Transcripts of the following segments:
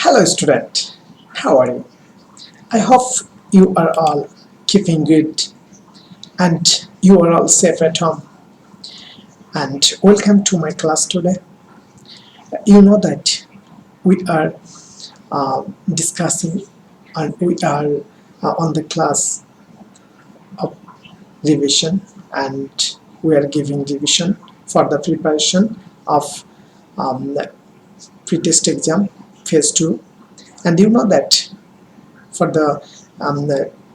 Hello student, how are you? I hope you are all keeping good and you are all safe at home, and welcome to my class today. You know that we are discussing and we are on the class of revision, and we are giving revision for the preparation of the pre-test exam phase 2. And you know that for the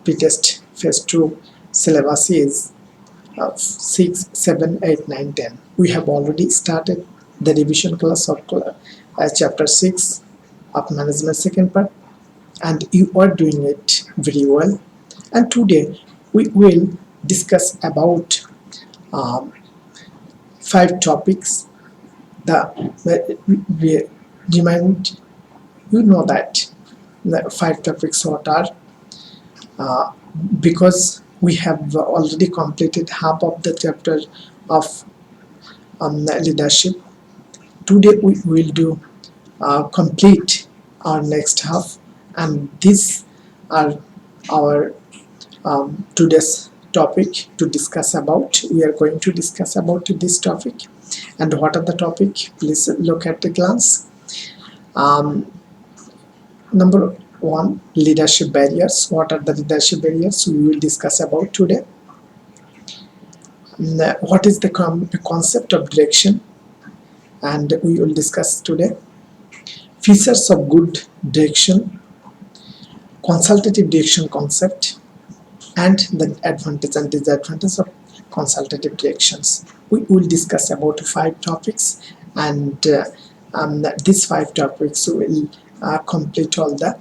pre-test phase 2 syllabus is 6, 7, 8, 9, 10. We have already started the revision class of chapter 6 of management second part, and you are doing it very well. And today we will discuss about um, 5 topics. We remind you know that the 5 topics what are, uh, because we have already completed half of the chapter of leadership. Today we will do complete our next half, and these are our today's topic to discuss about. We are going to discuss about this topic. And what are the topic? Please look at the glance. Number one, leadership barriers. What are the leadership barriers we will discuss about today? What is the concept of direction? And we will discuss today. Features of good direction, consultative direction concept, and the advantage and disadvantage of consultative directions. We will discuss about 5 topics, and these 5 topics will complete all the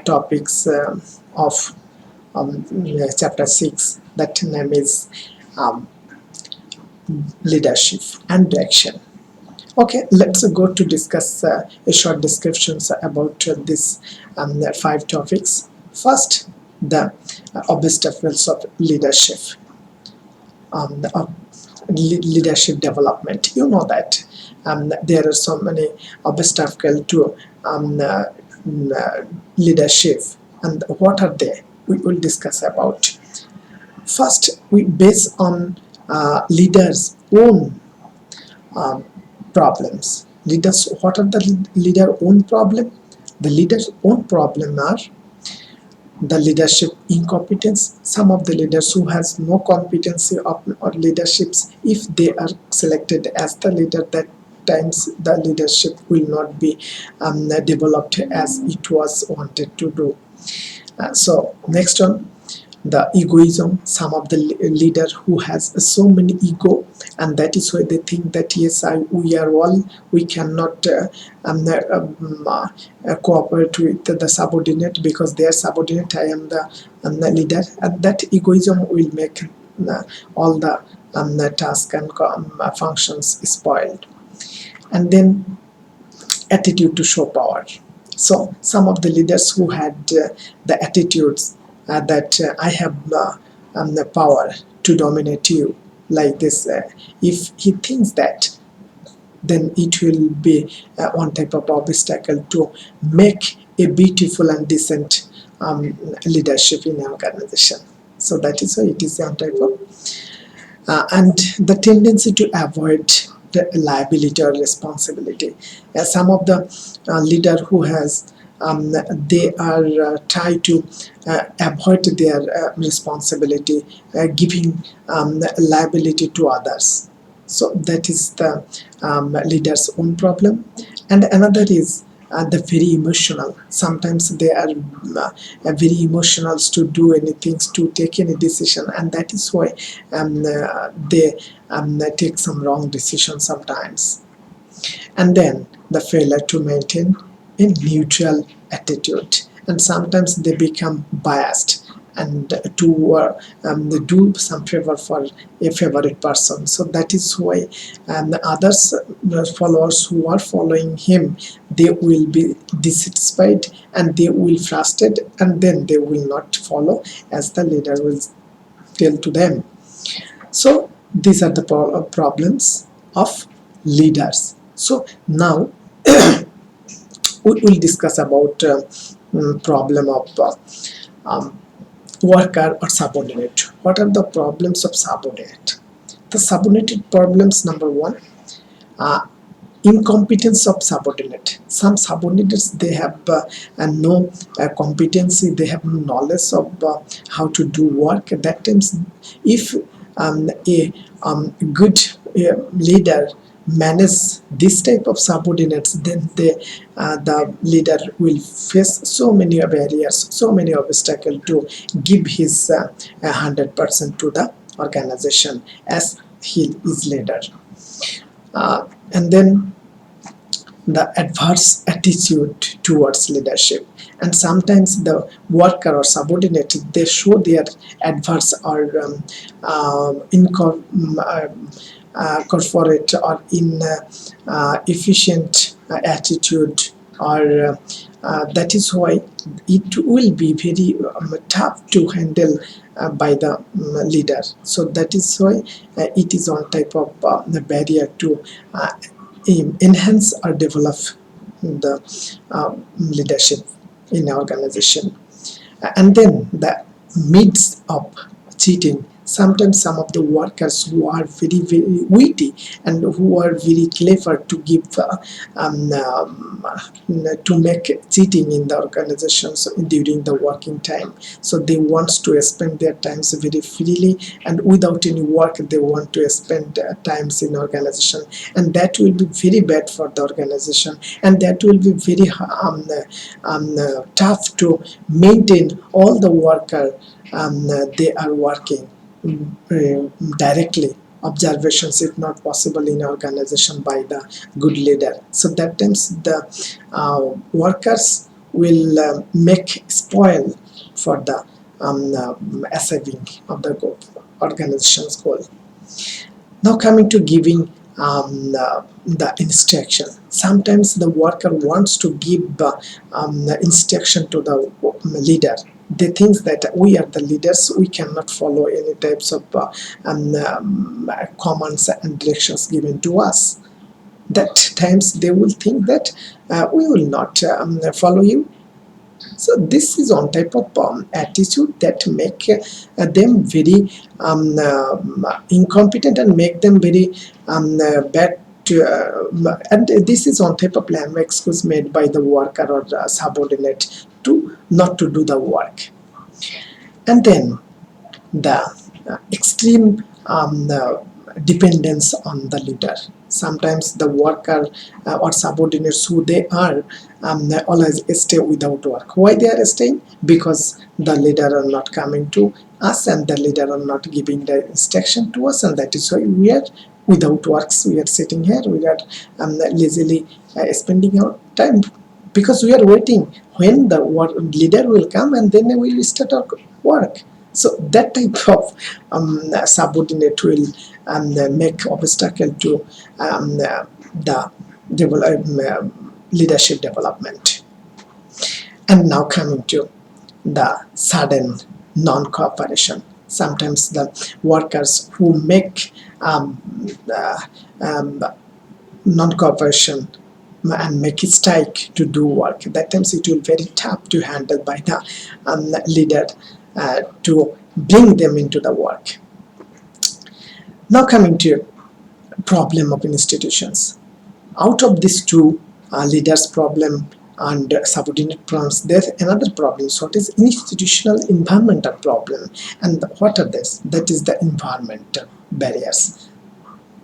topics of chapter 6. That name is um, leadership and direction. Okay, let's go to discuss a short descriptions about these 5 topics. First, the obstacles of leadership, leadership development. You know that there are so many obstacles to leadership, and what are they? We will discuss about. First, we base on leaders' own um, problems. Leaders, what are the leader own problem? The leader's own problem are the leadership incompetence. Some of the leaders who has no competency of or leaderships, if they are selected as the leader, that times the leadership will not be developed as it was wanted to do. So next one, the egoism. Some of the leader who has so many ego, and that is why they think that yes, we are all, we cannot cooperate with the subordinate because they are subordinate, I am the leader, and that egoism will make all the task and functions spoiled. And then attitude to show power. So some of the leaders who had the attitudes that I have the power to dominate you, like this, if he thinks that, then it will be one type of obstacle to make a beautiful and decent leadership in an organization. So that is why it is one type of and the tendency to avoid the liability or responsibility. Some of the leader who has they are try to avoid their responsibility, giving liability to others. So that is the leader's own problem. And another is the very emotional. Sometimes they are very emotional to do anything, to take any decision, and that is why they take some wrong decisions sometimes. And then the failure to maintain a neutral attitude, and sometimes they become biased and to do some favor for a favorite person. So that is why the others followers who are following him, they will be dissatisfied and they will frustrate, and then they will not follow as the leader will tell to them. So these are the problems of leaders. So now we will discuss about problem of um, worker or subordinate. What are the problems of subordinate? The subordinate problems, number one, uh, incompetence of subordinate. Some subordinates, they have no competency, they have no knowledge of how to do work. At that times, if a good leader manage this type of subordinates, then the leader will face so many barriers, so many obstacles to give his 100% to the organization as he is leader. And then the adverse attitude towards leadership, and sometimes the worker or subordinate, they show their adverse or corporate or in efficient attitude, or that is why it will be very tough to handle by the leader. So that is why it is on type of the barrier to enhance or develop the leadership in an organization. And then the midst of cheating, sometimes some of the workers who are very witty and who are very clever to give to make cheating in the organizations during the working time. So they want to spend their times very freely and without any work. They want to spend times in organization, and that will be very bad for the organization, and that will be very tough to maintain all the worker they are working directly. Observations if not possible in organization by the good leader. So that times the workers will make spoil for the achieving of the goal, organization's goal. Now coming to giving the instruction. Sometimes the worker wants to give the instruction to the leader. They think that we are the leaders, we cannot follow any types of commands and directions given to us. That times they will think that we will not follow you. So this is one type of attitude that make them very incompetent and make them very bad. And this is one type of excuse made by the worker or the subordinate to not to do the work. And then the extreme dependence on the leader. Sometimes the worker or subordinates who they are always stay without work. Why they are staying? Because the leader are not coming to us and the leader are not giving the instruction to us, and that is why we are without works. We are sitting here, we are lazily spending our time because we are waiting when the leader will come and then we will start our work. So that type of subordinate will make obstacle to the leadership development. And now coming to the sudden non-cooperation. Sometimes the workers who make non-cooperation and make it strike to do work, that times it will be very tough to handle by the leader to bring them into the work. Now coming to problem of institutions. Out of these two leaders problem and subordinate problems, there's another problem. So what is institutional environmental problem, and what are this? That is the environmental barriers.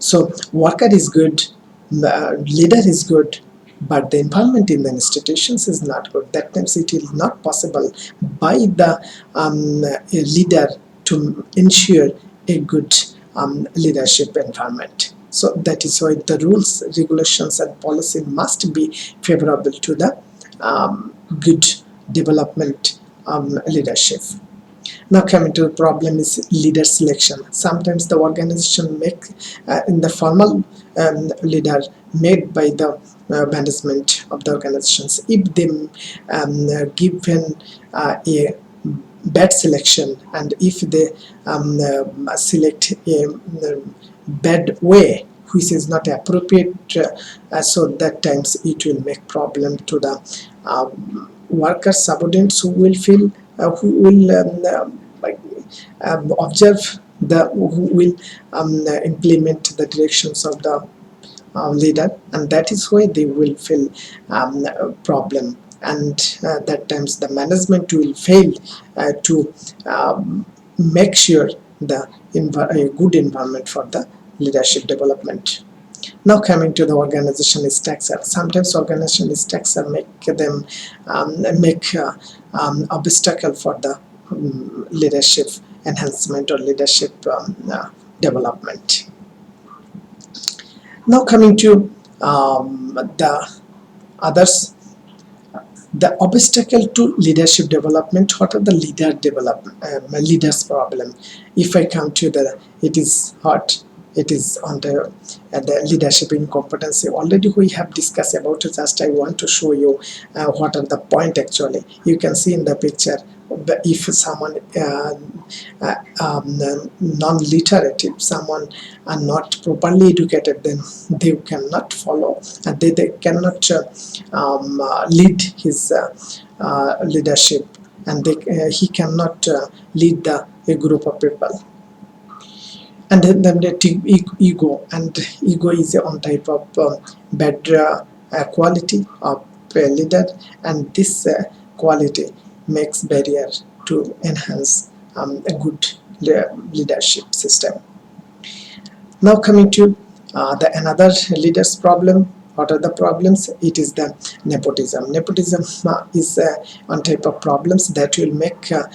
So worker is good, leader is good, but the environment in the institutions is not good. That times it is not possible by the leader to ensure a good leadership environment. So that is why the rules, regulations and policy must be favorable to the good development leadership. Now coming to the problem is leader selection. Sometimes the organization make in the formal leader made by the management of the organizations. If they given a bad selection, and if they select a bad way which is not appropriate, so that times it will make problem to the workers, subordinates, who will feel who will like, observe who will implement the directions of the leader, and that is why they will feel problem, and that times the management will fail to make sure the a good environment for the leadership development. Now coming to the organization structure, sometimes organization structure make them make obstacle for the leadership enhancement or leadership development. Now coming to the others, the obstacle to leadership development. What are the leaders problem? If I come to it is hot. It is on the leadership incompetency. Already we have discussed about it. Just I want to show you what are the point actually. You can see in the picture, if someone non-literate, if someone are not properly educated, then they cannot follow, and they cannot lead his leadership, and he cannot lead a group of people. And then the ego, and ego is one type of bad quality of a leader, and this quality makes barrier to enhance a good leadership system. Now coming to the another leaders problem. What are the problems? It is the nepotism. Nepotism is one type of problems that will make a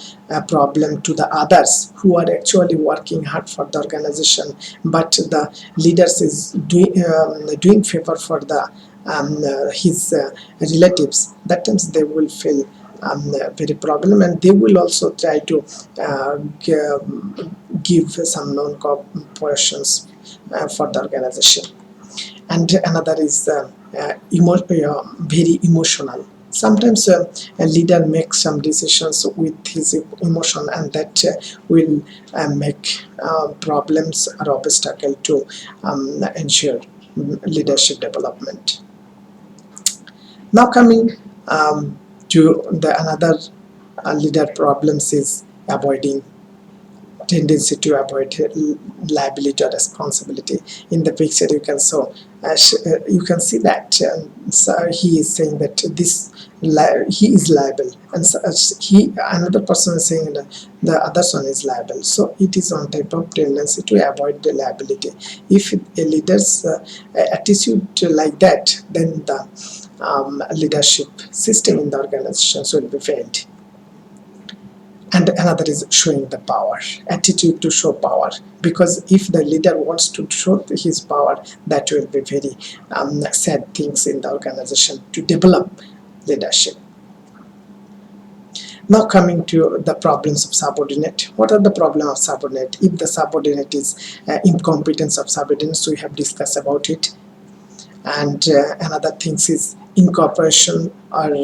problem to the others who are actually working hard for the organization, but the leaders is doing favor for the his relatives. That times they will feel very problem, and they will also try to give some non-cooperations for the organization. And another is very emotional. Sometimes a leader makes some decisions with his emotion, and that will make problems or obstacle to ensure leadership development. Now coming to the another leader problems is avoiding tendency to avoid liability or responsibility. In the picture you can you can see that so he is saying that he is liable, and another person is saying that the other one is liable. So it is one type of tendency to avoid the liability. If a leader's attitude like that, then the leadership system in the organizations will be failed. And another is showing the power, attitude to show power, because if the leader wants to show his power, that will be very sad things in the organization to develop leadership. Now coming to the problems of subordinate. What are the problems of subordinate? If the subordinate is incompetence of subordinates, we have discussed about it. And another things is incorporation or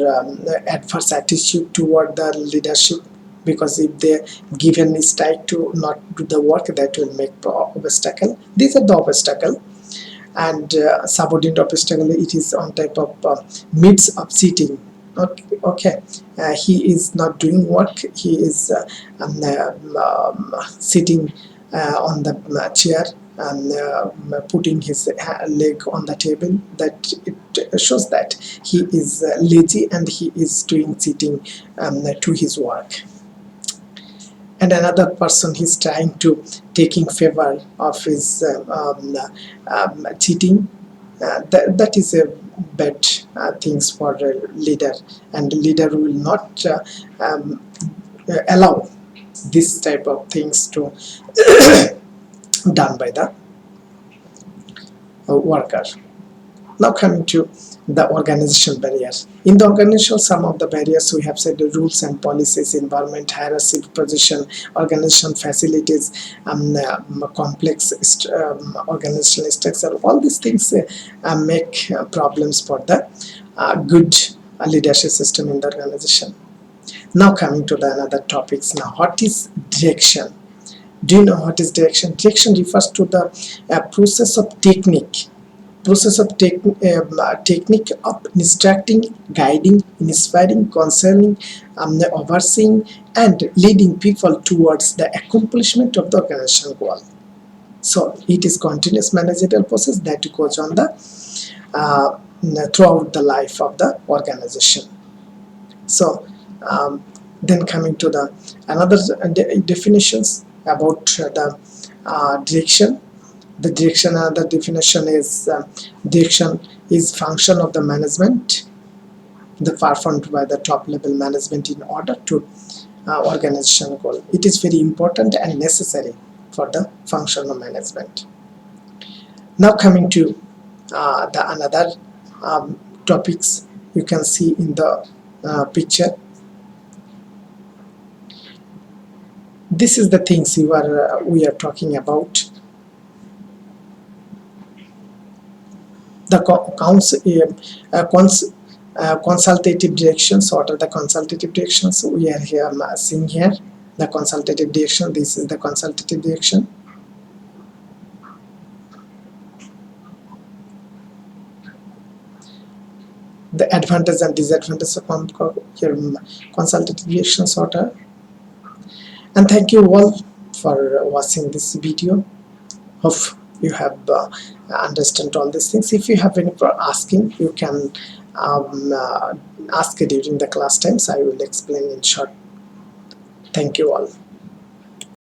adverse attitude toward the leadership, because if they given is tied to not do the work, that will make obstacle. These are the obstacle. And subordinate obstacle, it is on type of midst of sitting. Okay, he is not doing work, he is sitting on the chair and putting his leg on the table. That it shows that he is lazy and he is doing sitting to his work. And another person is trying to taking favor of his cheating. That is a bad things for a leader, and the leader will not allow this type of things to done by the worker. Now coming to the organizational barriers. In the organization, some of the barriers we have said: the rules and policies, environment, hierarchy, position, organization facilities, complex organizational structure. All these things make problems for the good leadership system in the organization. Now coming to the another topics. Now, what is direction? Do you know what is direction? Direction refers to the process of technique technique of instructing, guiding, inspiring, concerning, overseeing, and leading people towards the accomplishment of the organizational goal. So it is continuous managerial process that goes on the throughout the life of the organization. So then coming to the another definitions about the direction. The direction, another definition is direction is function of the management, the performed by the top level management in order to organization goal. It is very important and necessary for the function of management. Now coming to the another topics you can see in the picture. This is the things we are talking about. The consultative directions. What are the consultative directions? We are here seeing here the consultative direction. This is the consultative direction. The advantage and disadvantage of consultative directions. What are? And thank you all for watching this video. Hope you have understand all these things. If you have any asking, you can ask during the class times. I will explain in short. Thank you all.